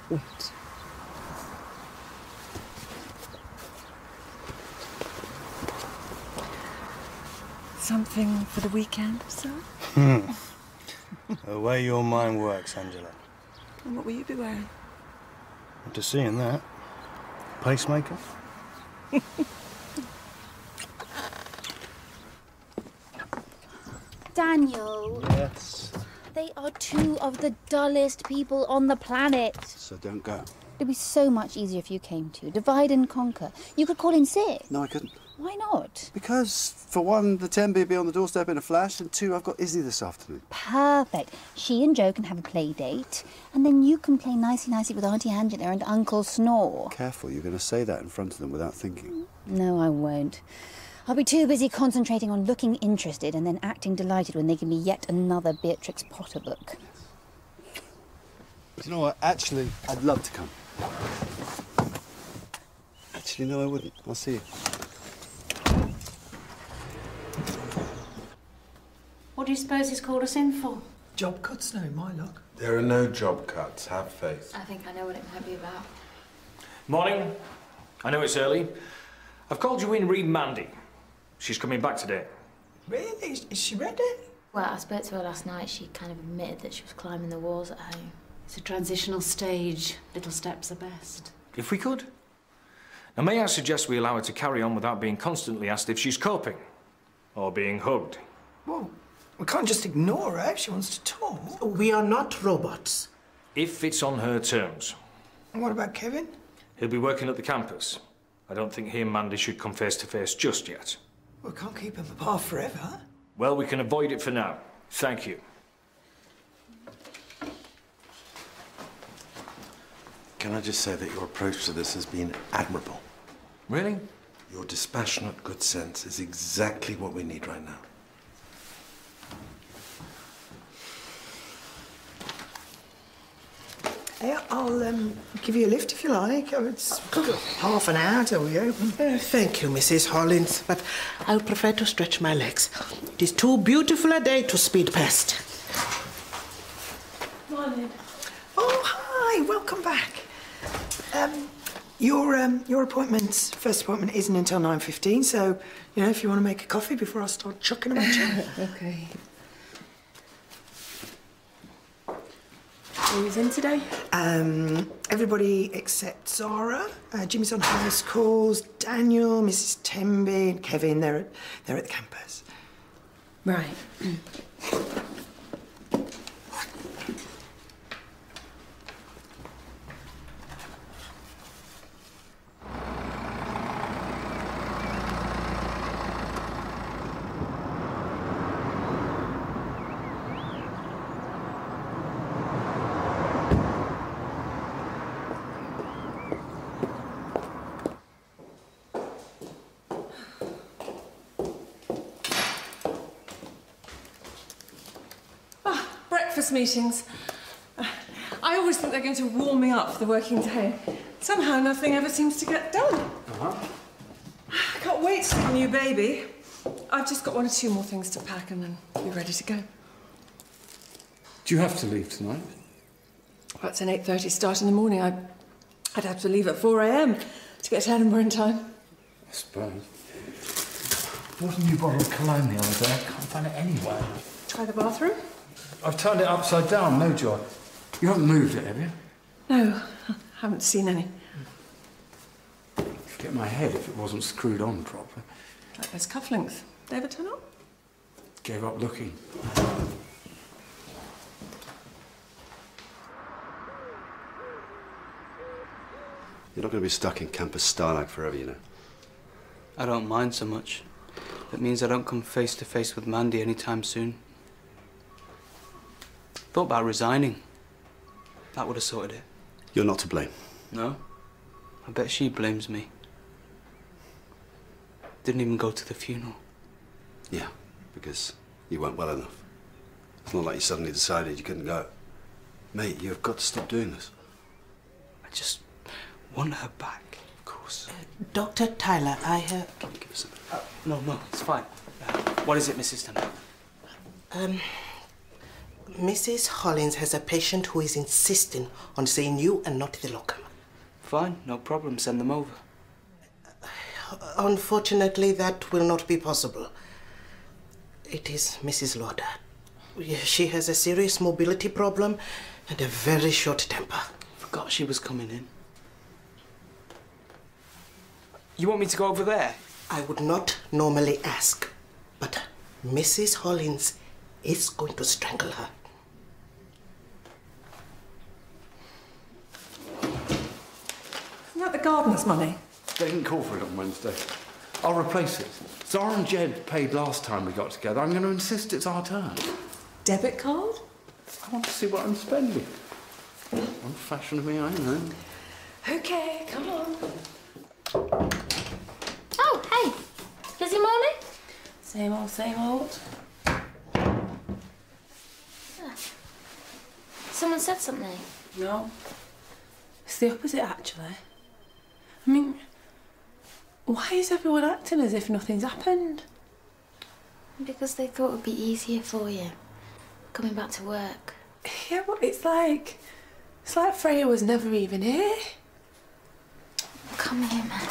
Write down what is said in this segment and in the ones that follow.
What? Something for the weekend, sir? The way your mind works, Angela. And what will you be wearing? After seeing that, pacemaker? Daniel. Yes. They are two of the dullest people on the planet. So don't go. It'd be so much easier if you came too. Divide and conquer. You could call in sick. No, I couldn't. Why not? Because, for one, the 10B will be on the doorstep in a flash, and two, I've got Izzy this afternoon. Perfect. She and Joe can have a play date, and then you can play nicey-nicey with Auntie Angela and Uncle Snore. Careful, you're going to say that in front of them without thinking. No, I won't. I'll be too busy concentrating on looking interested and then acting delighted when they give me yet another Beatrix Potter book. You know what? Actually, I'd love to come. Actually, no, I wouldn't. I'll see you. What do you suppose he's called us in for? Job cuts now, my luck. There are no job cuts, have faith. I think I know what it might be about. Morning. I know it's early. I've called you in, read Mandy. She's coming back today. Really? Is she ready? Well, I spoke to her last night. She kind of admitted that she was climbing the walls at home. It's a transitional stage. Little steps are best. If we could. Now, may I suggest we allow her to carry on without being constantly asked if she's coping or being hugged? Well, we can't just ignore her if she wants to talk. We are not robots. If it's on her terms. And what about Kevin? He'll be working at the campus. I don't think he and Mandy should come face to face just yet. We can't keep them apart forever. Well, we can avoid it for now. Thank you. Can I just say that your approach to this has been admirable? Really? Your dispassionate good sense is exactly what we need right now. Yeah, I'll give you a lift if you like. Oh, it's half an hour till we open. Thank you, Mrs. Hollins, but I would prefer to stretch my legs. It is too beautiful a day to speed past. Morning. Oh, hi. Welcome back. Your first appointment isn't until 9:15, so, you know, if you want to make a coffee before I start chucking them at you. Okay. Who's in today? Everybody except Zara. Jimmy's on house calls. Daniel, Mrs. Temby, and Kevin, they're at the campus. Right. Breakfast meetings. I always think they're going to warm me up for the working day. Somehow nothing ever seems to get done. I can't wait to see the new baby. I've just got one or two more things to pack and then be ready to go. Do you have to leave tonight? Well, it's an 8:30 start in the morning. I'd have to leave at 4 a.m. to get to Edinburgh in time. I suppose. There was a new bottle of cologne the other day. I can't find it anywhere. Try the bathroom? I've turned it upside down, no joy. You haven't moved it, have you? No, I haven't seen any. Get my head if it wasn't screwed on properly. Like those cufflinks. They ever turn up? Gave up looking. You're not going to be stuck in campus Starlag forever, you know. I don't mind so much. It means I don't come face to face with Mandy anytime soon. Thought about resigning. That would have sorted it. You're not to blame. No? I bet she blames me. Didn't even go to the funeral. Yeah, because you weren't well enough. It's not like you suddenly decided you couldn't go. Mate, you've got to stop doing this. I just want her back. Of course. Dr. Tyler, I have... Can you give us something? No, it's fine. What is it, Mrs. Tanner? Mrs. Hollins has a patient who is insisting on seeing you and not the locum. Fine, no problem. Send them over. Unfortunately, that will not be possible. It is Mrs. Lauder. She has a serious mobility problem and a very short temper. Forgot she was coming in. You want me to go over there? I would not normally ask, but Mrs. Hollins is going to strangle her. Isn't that the gardener's money? They didn't call for it on Wednesday. I'll replace it. Zara and Jed paid last time we got together. I'm going to insist it's our turn. Debit card? I want to see what I'm spending. One fashion of me, I know. OK, come on. Oh, hey. Busy morning? Same old, same old. Someone said something? No. It's the opposite, actually. I mean, why is everyone acting as if nothing's happened? Because they thought it would be easier for you, coming back to work. Yeah, but it's like Freya was never even here. Come here, man.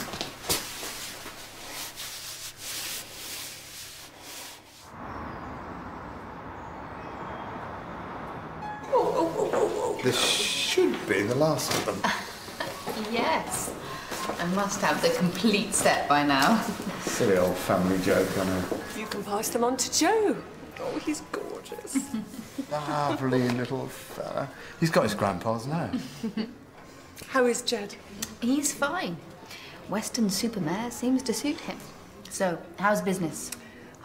This should be the last of them. Yes. I must have the complete set by now. Silly old family joke, I know. You can pass them on to Joe. Oh, he's gorgeous. Lovely little fella. He's got his grandpa's now. How is Jed? He's fine. Western supermare seems to suit him. So, how's business?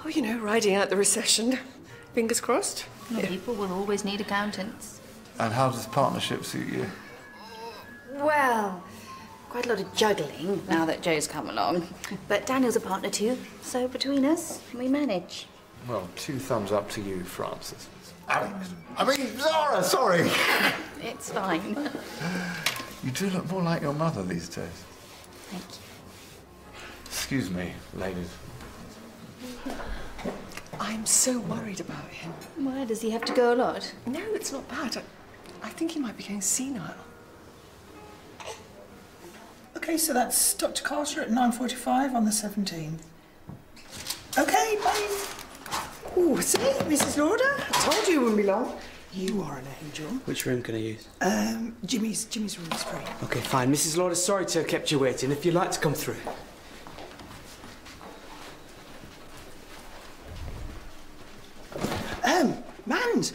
Oh, you know, riding out the recession. Fingers crossed. Well, people will always need accountants. And how does partnership suit you? Well, quite a lot of juggling now that Joe's come along. But Daniel's a partner too, so between us, we manage. Well, 2 thumbs up to you, Francis. Alex. I mean, Zara, sorry. It's fine. You do look more like your mother these days. Thank you. Excuse me, ladies. I'm so worried about him. Why, does he have to go a lot? No, it's not bad. I think he might be going senile. OK, so that's Dr. Carter at 9:45 on the 17th. OK, bye. Oh, see, Mrs. Lauder? I told you it wouldn't be long. You are an angel. Which room can I use? Jimmy's room is free. OK, fine. Mrs. Lauder, sorry to have kept you waiting. If you'd like to come through. Mans,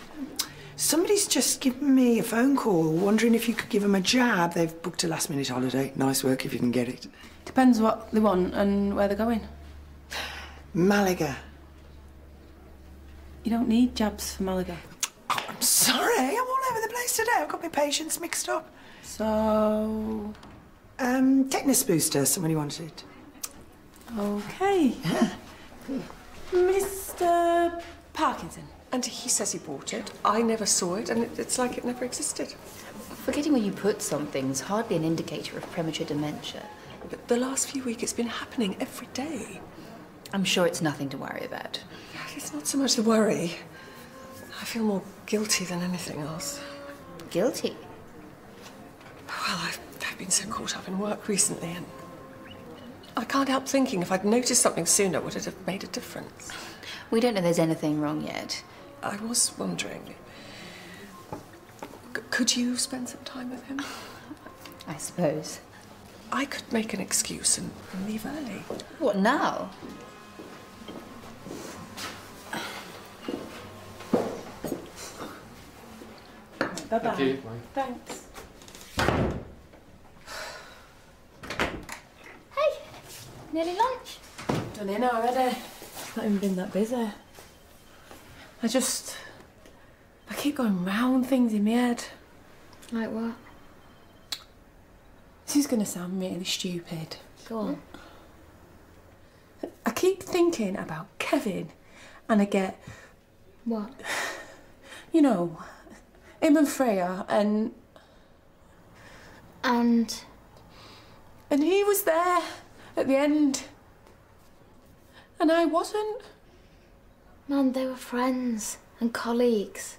somebody's just given me a phone call wondering if you could give them a jab. They've booked a last-minute holiday. Nice work if you can get it. Depends what they want and where they're going. Malaga. You don't need jabs for Malaga. Oh, I'm sorry. I'm all over the place today. I've got my patients mixed up. So... tetanus booster. Somebody wanted it. OK. Yeah. Mr. Parkinson. And he says he bought it. I never saw it, and it's like it never existed. Forgetting where you put something's hardly an indicator of premature dementia. But the last few weeks, it's been happening every day. I'm sure it's nothing to worry about. It's not so much the worry. I feel more guilty than anything else. Guilty? Well, I've been so caught up in work recently, and I can't help thinking if I'd noticed something sooner, would it have made a difference? We don't know there's anything wrong yet. I was wondering, could you spend some time with him? I suppose. I could make an excuse and leave early. What, now? Bye-bye. Thank you. Thanks. Hey, nearly lunch. Done in already. It's not even been that busy. I keep going round things in my head. Like what? This is going to sound really stupid. Go on. I keep thinking about Kevin and I get... What? You know, him and Freya and... And he was there at the end. And I wasn't. Man, they were friends and colleagues.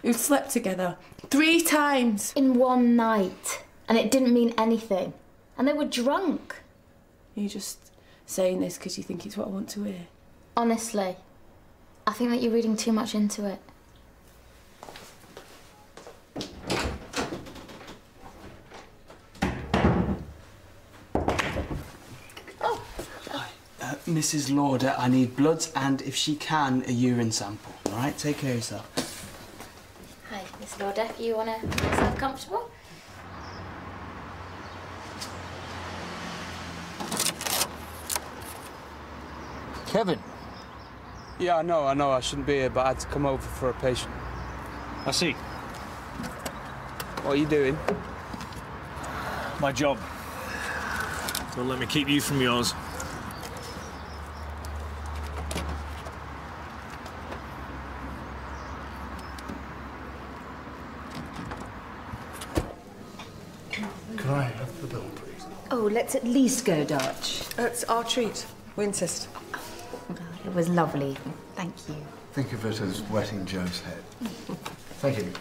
who slept together 3 times. In one night. And it didn't mean anything. And they were drunk. You're just saying this because you think it's what I want to hear. Honestly, I think that you're reading too much into it. Mrs. Lauder, I need bloods and, if she can, a urine sample. All right, take care of yourself. Hi, Miss Lauder. You want to make yourself comfortable? Kevin. Yeah, I know. I shouldn't be here, but I had to come over for a patient. I see. What are you doing? My job. Don't let me keep you from yours. Can I have the bill, please? Oh, let's at least go, Dutch. It's our treat. We insist. It was lovely. Thank you. Think of it as wetting Joe's head. Thank you.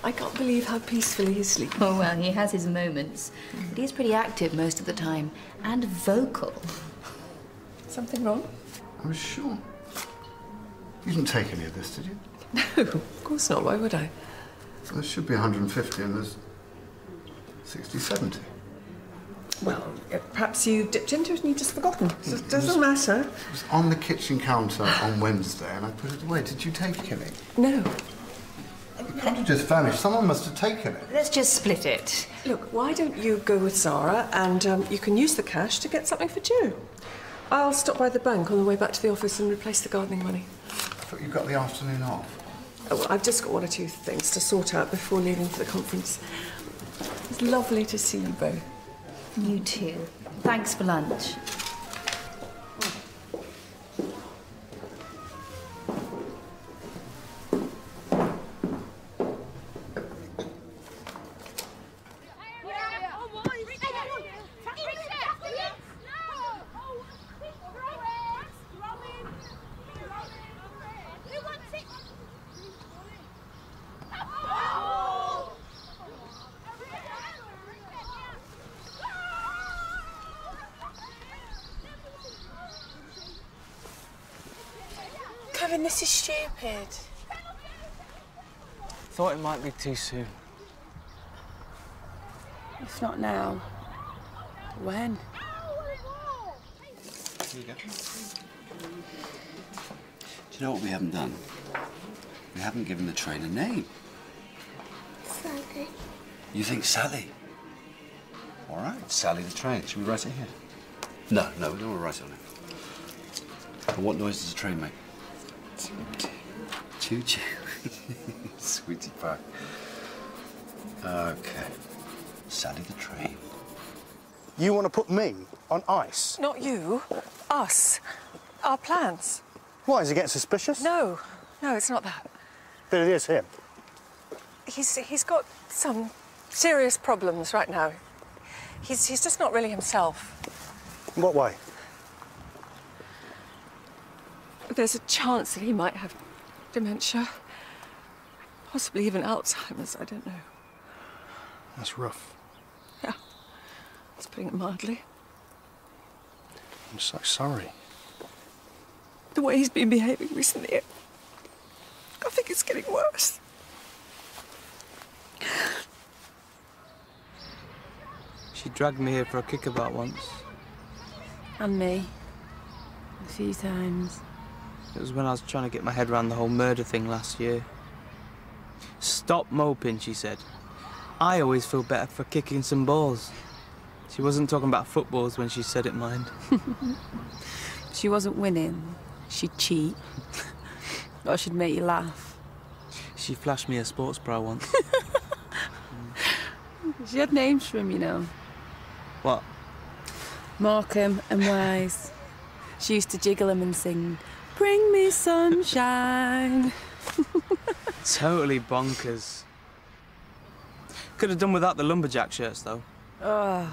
I can't believe how peacefully he's sleeping. Oh, well, he has his moments. But he's pretty active most of the time. And vocal. Something wrong? I was sure. You didn't take any of this, did you? No, of course not. Why would I? There should be 150 and there's 60, 70. Well, perhaps you dipped into it and you've just forgotten. It doesn't matter. It was on the kitchen counter on Wednesday and I put it away. Did you take any? No. It can't have just vanished. Someone must have taken it. Let's just split it. Look, why don't you go with Zara and you can use the cash to get something for Joe? I'll stop by the bank on the way back to the office and replace the gardening money. I thought you got the afternoon off. Oh, well, I've just got 1 or 2 things to sort out before leaving for the conference. It's lovely to see you both. You too. Thanks for lunch. Kevin, this is stupid. Thought it might be too soon. If not now, when? Here you go. Do you know what we haven't done? We haven't given the train a name. Sally. You think Sally? All right, Sally the train. Should we write it here? No, we don't want to write it on it. And what noise does a train make? Choo-choo. Sweetie pie. Okay. Sally the train. You want to put me on ice? Not you. Us. Our plans. Why, is he getting suspicious? No, it's not that. Then it is him. He's got some serious problems right now. He's just not really himself. In what way? There's a chance that he might have dementia. Possibly even Alzheimer's, I don't know. That's rough. Yeah, that's putting it mildly. I'm so sorry. The way he's been behaving recently, I think it's getting worse. She dragged me here for a kickabout once. And me. A few times. It was when I was trying to get my head around the whole murder thing last year. Stop moping, she said. I always feel better for kicking some balls. She wasn't talking about footballs when she said it, mind. She wasn't winning. She'd cheat. Or she'd make you laugh. She flashed me a sports bra once. She had names for him, you know. What? Markham and Wise. She used to jiggle him and sing, "Bring me sunshine." Totally bonkers. Could have done without the lumberjack shirts, though. Oh,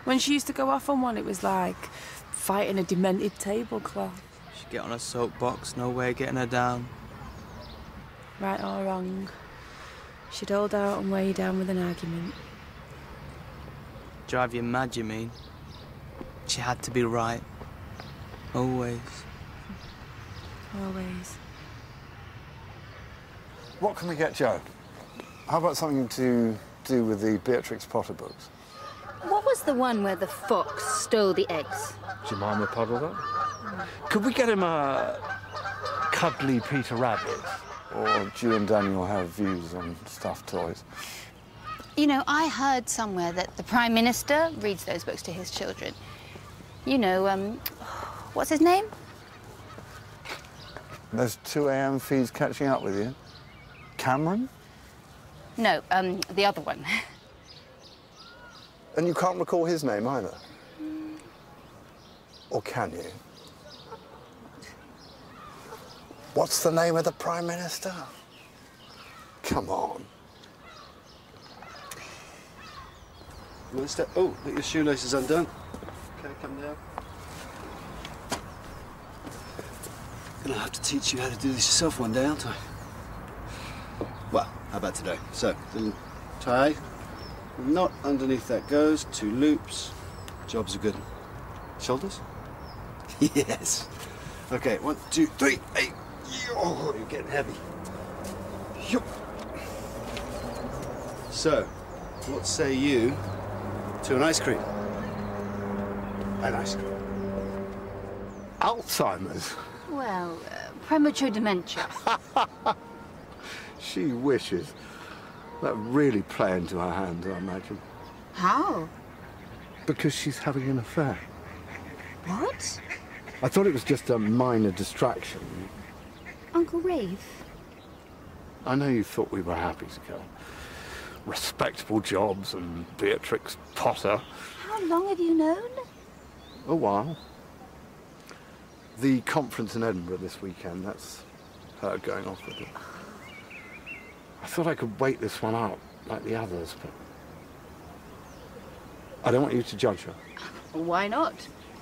when she used to go off on one, it was like fighting a demented tablecloth. She'd get on a soapbox, no way of getting her down. right or wrong. She'd hold out and weigh you down with an argument. Drive you mad, you mean? She had to be right. Always. Always. What can we get Joe? How about something to do with the Beatrix Potter books? What was the one where the fox stole the eggs? Jemima Puddle that? Could we get him a cuddly Peter Rabbit? Or do you and Daniel have views on stuffed toys? You know, I heard somewhere that the Prime Minister reads those books to his children. You know, what's his name? Those 2 AM feeds catching up with you? Cameron? No, the other one. And you can't recall his name either? Or can you? What's the name of the Prime Minister? Come on. You want to step? Oh, look, your shoelace is undone. Okay, come down. Gonna have to teach you how to do this yourself one day, aren't I? Well, how about today? So, little tie, knot underneath that goes, 2 loops. Job's a good one. Shoulders? Yes. Okay, 1, 2, 3, 8. Oh, you're getting heavy. So, what say you to an ice cream? An ice cream. Alzheimer's? Well, premature dementia. She wishes. That really play into her hands, I imagine. How? Because she's having an affair. What? I thought it was just a minor distraction. Uncle Rafe? I know you thought we were happy together. Respectable jobs and Beatrix Potter. How long have you known? A while. The conference in Edinburgh this weekend, that's her going off with it. I thought I could wait this one out, like the others, but I don't want you to judge her. Why not?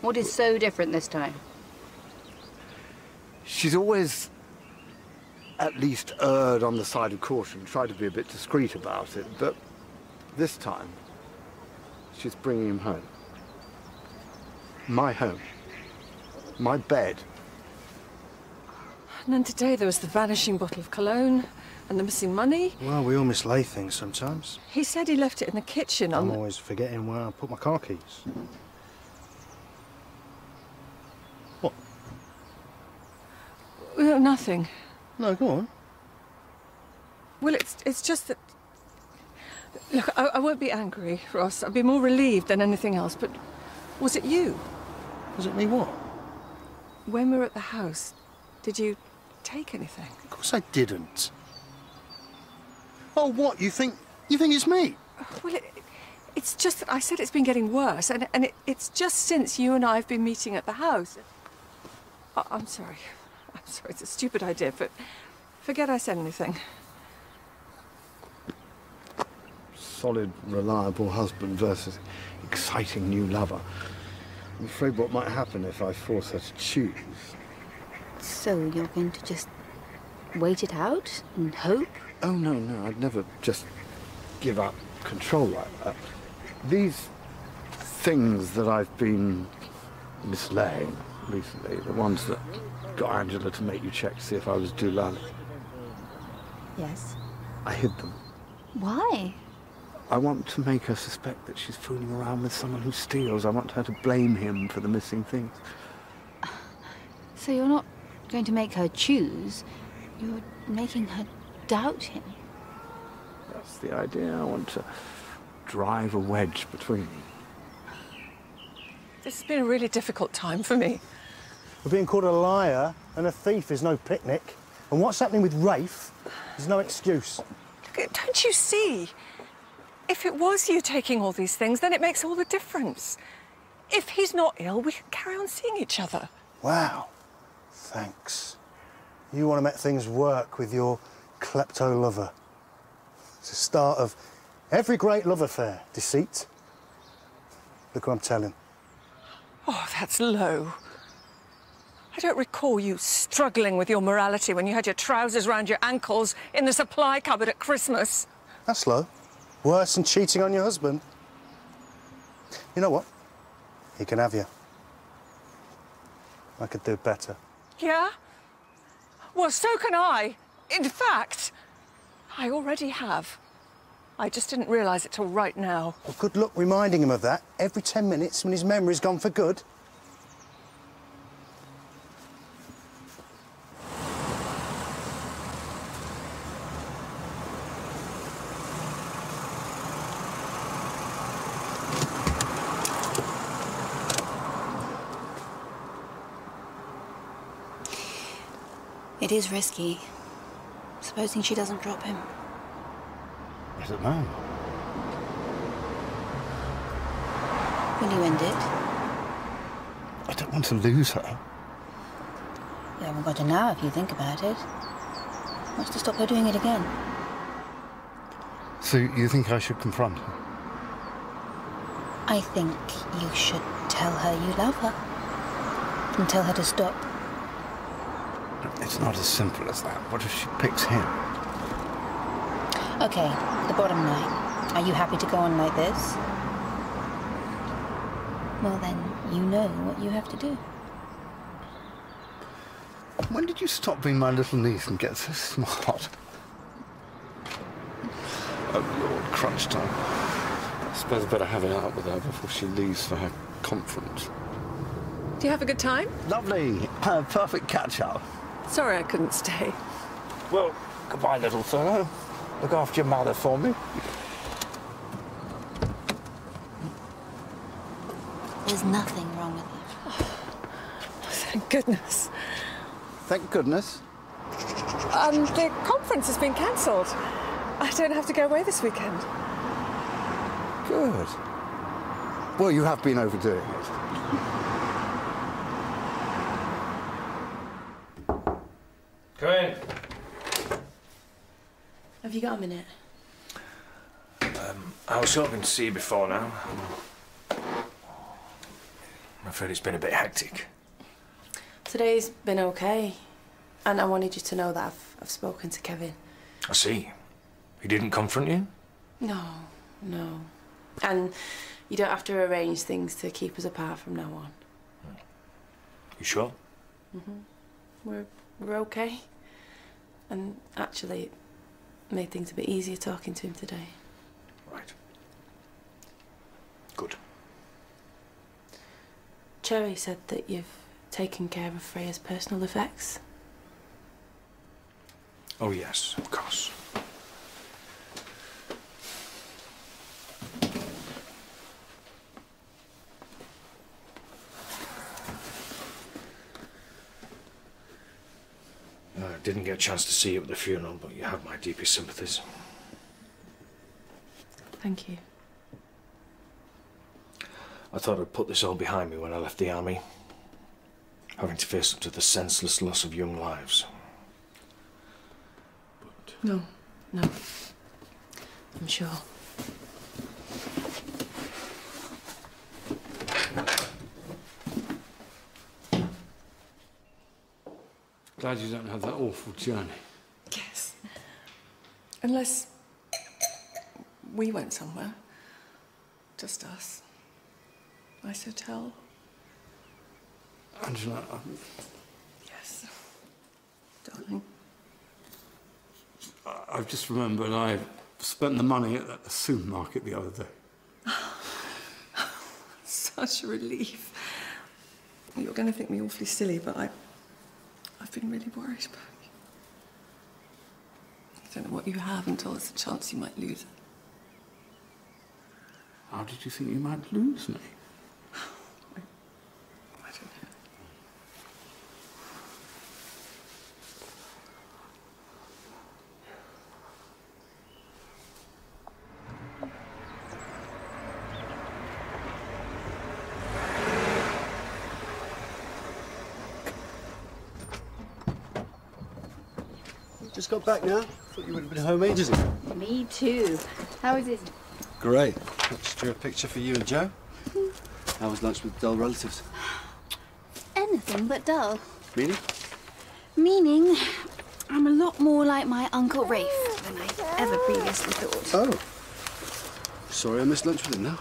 What is so different this time? She's always at least erred on the side of caution, tried to be a bit discreet about it, but this time she's bringing him home. My home. My bed. And then today there was the vanishing bottle of cologne and the missing money. Well, we all mislay things sometimes. He said he left it in the kitchen on I'm the... always forgetting where I put my car keys. What? Well, nothing. No, go on. Well, it's just that... Look, I won't be angry, Ross. I'd be more relieved than anything else, but was it you? Was it me what? When we were at the house, did you take anything? Of course I didn't. Oh, what? You think it's me? Well, it's just that I said it's been getting worse, and it's just since you and I have been meeting at the house. I'm sorry. I'm sorry, it's a stupid idea, but forget I said anything. Solid, reliable husband versus exciting new lover. I'm afraid what might happen if I force her to choose. So you're going to just wait it out and hope? Oh, no, I'd never just give up control like that. These things that I've been mislaying recently, the ones that got Angela to make you check to see if I was Doolally, Yes. I hid them. Why? I want to make her suspect that she's fooling around with someone who steals. I want her to blame him for the missing things. So you're not going to make her choose, you're making her doubt him. That's the idea. I want to drive a wedge between them. This has been a really difficult time for me. We're being called a liar and a thief is no picnic. And what's happening with Rafe is no excuse. Look, don't you see? If it was you taking all these things, then it makes all the difference. If he's not ill, we can carry on seeing each other. Wow. Thanks. You want to make things work with your klepto lover. It's the start of every great love affair, deceit. Look what I'm telling. Oh, that's low. I don't recall you struggling with your morality when you had your trousers round your ankles in the supply cupboard at Christmas. That's low. Worse than cheating on your husband. You know what? He can have you. I could do better. Yeah? Well, so can I. In fact, I already have. I just didn't realise it till right now. Well, good luck reminding him of that every 10 minutes when his memory's gone for good. It is risky. Supposing she doesn't drop him. I don't know. Will you end it? I don't want to lose her. You haven't got to now if you think about it. What's to stop her doing it again? So you think I should confront her? I think you should tell her you love her. And tell her to stop. It's not as simple as that. What if she picks him? Okay, the bottom line. Are you happy to go on like this? Well then, you know what you have to do. When did you stop being my little niece and get so smart? Oh, Lord, crunch time. I suppose I better have it out with her before she leaves for her conference. Do you have a good time? Lovely. Perfect catch-up. Sorry I couldn't stay. Well, goodbye, little fellow. Look after your mother for me. There's nothing wrong with it. Oh, thank goodness. Thank goodness. The conference has been cancelled. I don't have to go away this weekend. Good. Well, you have been overdoing it. Come in. Have you got a minute? I was hoping to see you before now. I'm afraid it's been a bit hectic. Today's been okay. And I wanted you to know that I've spoken to Kevin. I see. He didn't confront you? No. And you don't have to arrange things to keep us apart from now on. You sure? We're okay. And actually, it made things a bit easier talking to him today. Right. Good. Cherry said that you've taken care of Freya's personal effects. Oh, yes, of course. I didn't get a chance to see you at the funeral, but you have my deepest sympathies. Thank you. I thought I'd put this all behind me when I left the army, having to face up to the senseless loss of young lives. No. I'm sure. Glad you don't have that awful journey. Yes. Unless we went somewhere. Just us. Nice hotel. Angela, Yes. Darling. I've just remembered I spent the money at the supermarket the other day. Such a relief. You're going to think me awfully silly, but I've been really worried about you. I don't know what you have until there's a chance you might lose it. How did you think you might lose me? I don't know. Just got back now. Thought you would have been home ages ago. Me too. How is it? Great. Just drew a picture for you and Joe. How was lunch with dull relatives? Anything but dull. Meaning? Meaning, I'm a lot more like my Uncle Rafe than I ever previously thought. Oh. Sorry I missed lunch with him now.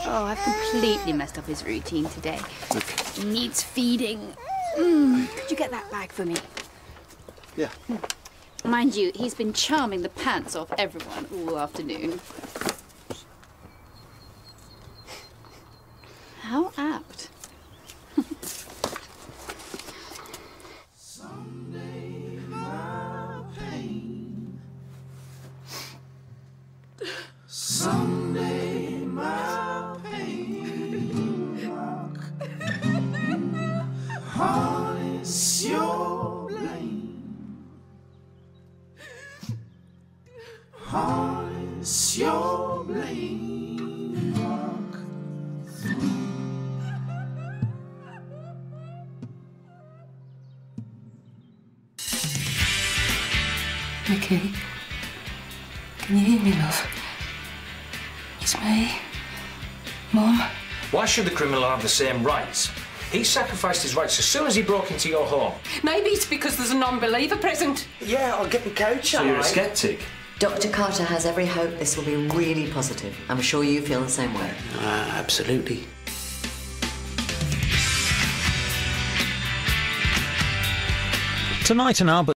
Oh, I've completely messed up his routine today. Okay. He needs feeding. Could you get that bag for me? Yeah. Mind you, he's been charming the pants off everyone all afternoon. How apt. Someday my pain. Someday my pain. Harness your blame. Harness your blame. Walk through. Vicky, can you hear me, love? It's me, Mum. Why should the criminal have the same rights? He sacrificed his rights as soon as he broke into your home. Maybe it's because there's a non-believer present. Yeah, I'll get my coach. So you're a sceptic? Dr. Carter has every hope this will be really positive. I'm sure you feel the same way. Absolutely. Tonight on Albert